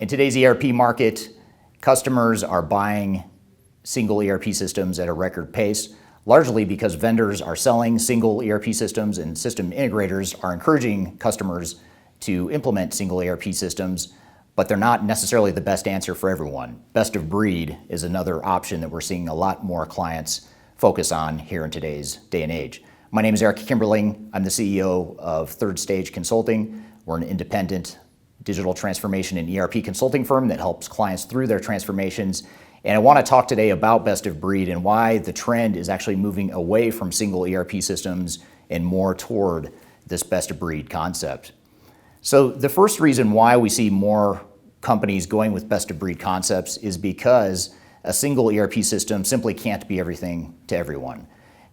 In today's ERP market, customers are buying single ERP systems at a record pace, largely because vendors are selling single ERP systems and system integrators are encouraging customers to implement single ERP systems, but they're not necessarily the best answer for everyone. Best of breed is another option that we're seeing a lot more clients focus on here in today's day and age. My name is Eric Kimberling. I'm the CEO of Third Stage Consulting. We're an independent digital transformation and ERP consulting firm that helps clients through their transformations. And I want to talk today about best of breed and why the trend is actually moving away from single ERP systems and more toward this best of breed concept. So the first reason why we see more companies going with best of breed concepts is because a single ERP system simply can't be everything to everyone.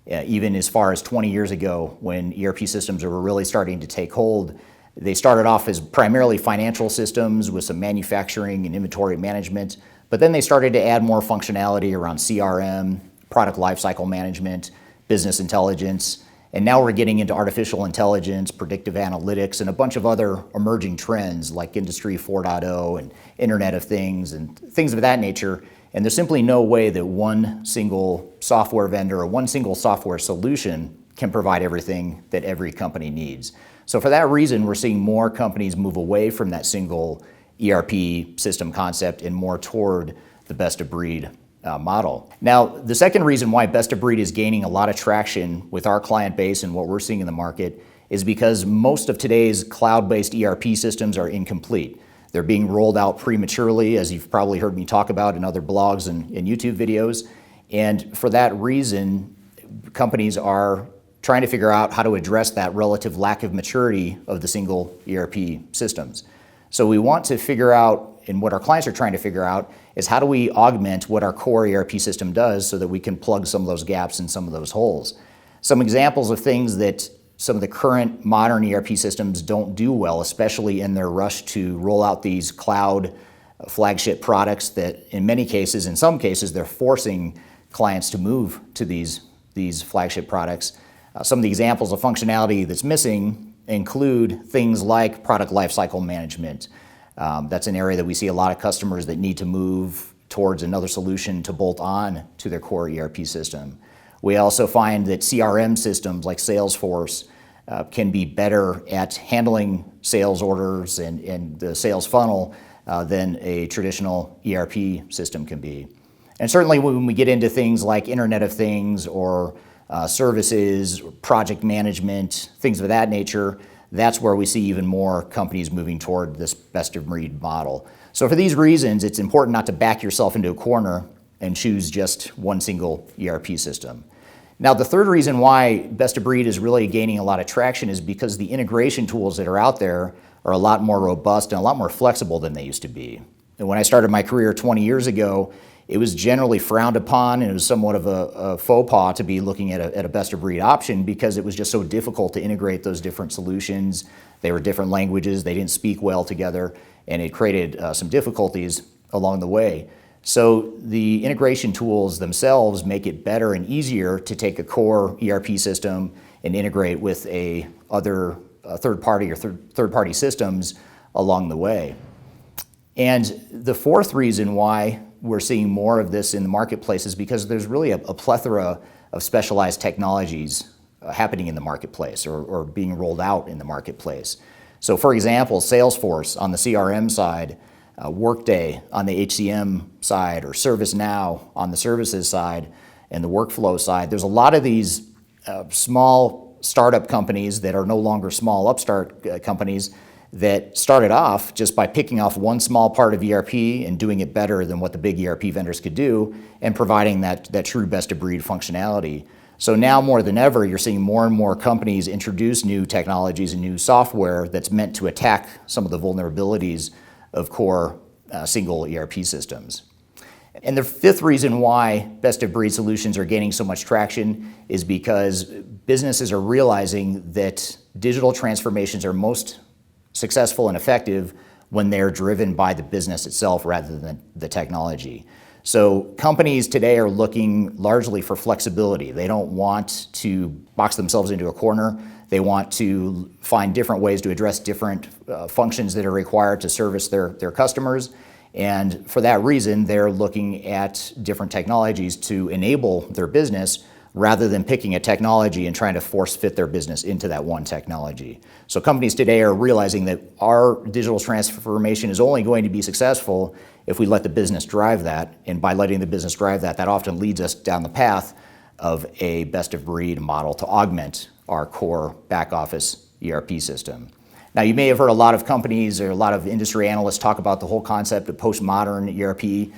Even as far as 20 years ago, when ERP systems were really starting to take hold, they started off as primarily financial systems with some manufacturing and inventory management, but then they started to add more functionality around CRM, product lifecycle management, business intelligence, and now we're getting into artificial intelligence, predictive analytics, and a bunch of other emerging trends like Industry 4.0 and Internet of Things and things of that nature. And there's simply no way that one single software vendor or one single software solution can provide everything that every company needs. So for that reason, we're seeing more companies move away from that single ERP system concept and more toward the best of breed model. Now, the second reason why best of breed is gaining a lot of traction with our client base and what we're seeing in the market is because most of today's cloud-based ERP systems are incomplete. They're being rolled out prematurely, as you've probably heard me talk about in other blogs and YouTube videos. And for that reason, companies are trying to figure out how to address that relative lack of maturity of the single ERP systems. So we want to figure out, and what our clients are trying to figure out, is how do we augment what our core ERP system does so that we can plug some of those gaps and some of those holes. Some examples of things that some of the current modern ERP systems don't do well, especially in their rush to roll out these cloud flagship products that in many cases, in some cases, they're forcing clients to move to these flagship products. Some of the examples of functionality that's missing include things like product lifecycle management. That's an area that we see a lot of customers that need to move towards another solution to bolt on to their core ERP system. We also find that CRM systems like Salesforce can be better at handling sales orders and the sales funnel than a traditional ERP system can be. And certainly when we get into things like Internet of Things or services, project management, things of that nature, that's where we see even more companies moving toward this best of breed model. So for these reasons, it's important not to back yourself into a corner and choose just one single ERP system. Now, the third reason why best of breed is really gaining a lot of traction is because the integration tools that are out there are a lot more robust and a lot more flexible than they used to be. And when I started my career 20 years ago, it was generally frowned upon and it was somewhat of a faux pas to be looking at a best of breed option because it was just so difficult to integrate those different solutions. They were different languages, they didn't speak well together, and it created some difficulties along the way. So the integration tools themselves make it better and easier to take a core ERP system and integrate with other third-party systems along the way. And the fourth reason why we're seeing more of this in the marketplace is because there's really a plethora of specialized technologies happening in the marketplace or being rolled out in the marketplace. So for example, Salesforce on the CRM side, Workday on the HCM side, or ServiceNow on the services side and the workflow side. There's a lot of these small startup companies that are no longer small upstart companies that started off just by picking off one small part of ERP and doing it better than what the big ERP vendors could do and providing that true best of breed functionality. So now more than ever, you're seeing more and more companies introduce new technologies and new software that's meant to attack some of the vulnerabilities of core single ERP systems. And the fifth reason why best of breed solutions are gaining so much traction is because businesses are realizing that digital transformations are most successful and effective when they're driven by the business itself rather than the technology. So companies today are looking largely for flexibility. They don't want to box themselves into a corner. They want to find different ways to address different functions that are required to service their customers. And for that reason, they're looking at different technologies to enable their business rather than picking a technology and trying to force fit their business into that one technology. So companies today are realizing that our digital transformation is only going to be successful if we let the business drive that. And by letting the business drive that, that often leads us down the path of a best-of-breed model to augment our core back-office ERP system. Now, you may have heard a lot of companies or a lot of industry analysts talk about the whole concept of postmodern ERP.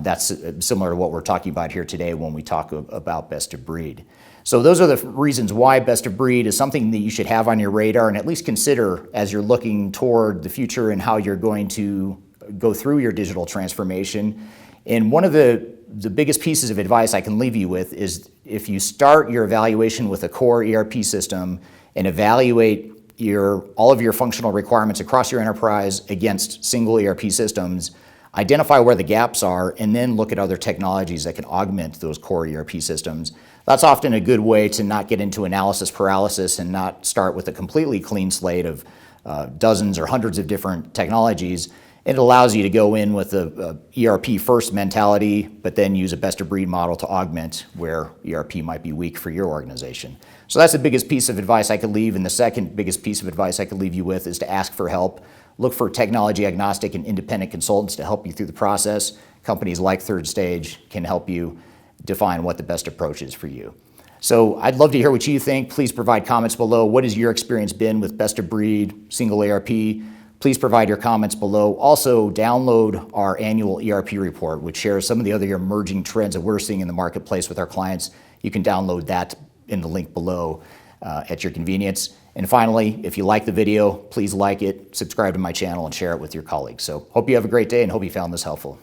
That's similar to what we're talking about here today when we talk about best of breed. So those are the reasons why best of breed is something that you should have on your radar and at least consider as you're looking toward the future and how you're going to go through your digital transformation. And one of the biggest pieces of advice I can leave you with is if you start your evaluation with a core ERP system and evaluate all of your functional requirements across your enterprise against single ERP systems, identify where the gaps are, and then look at other technologies that can augment those core ERP systems. That's often a good way to not get into analysis paralysis and not start with a completely clean slate of dozens or hundreds of different technologies. It allows you to go in with a ERP first mentality, but then use a best of breed model to augment where ERP might be weak for your organization. So that's the biggest piece of advice I could leave. And the second biggest piece of advice I could leave you with is to ask for help. Look for technology agnostic and independent consultants to help you through the process. Companies like Third Stage can help you define what the best approach is for you. So I'd love to hear what you think. Please provide comments below. What has your experience been with best of breed, single ERP? Please provide your comments below. Also, download our annual ERP report, which shares some of the other emerging trends that we're seeing in the marketplace with our clients. You can download that in the link below at your convenience. And finally, if you like the video, please like it, subscribe to my channel, and share it with your colleagues. So hope you have a great day and hope you found this helpful.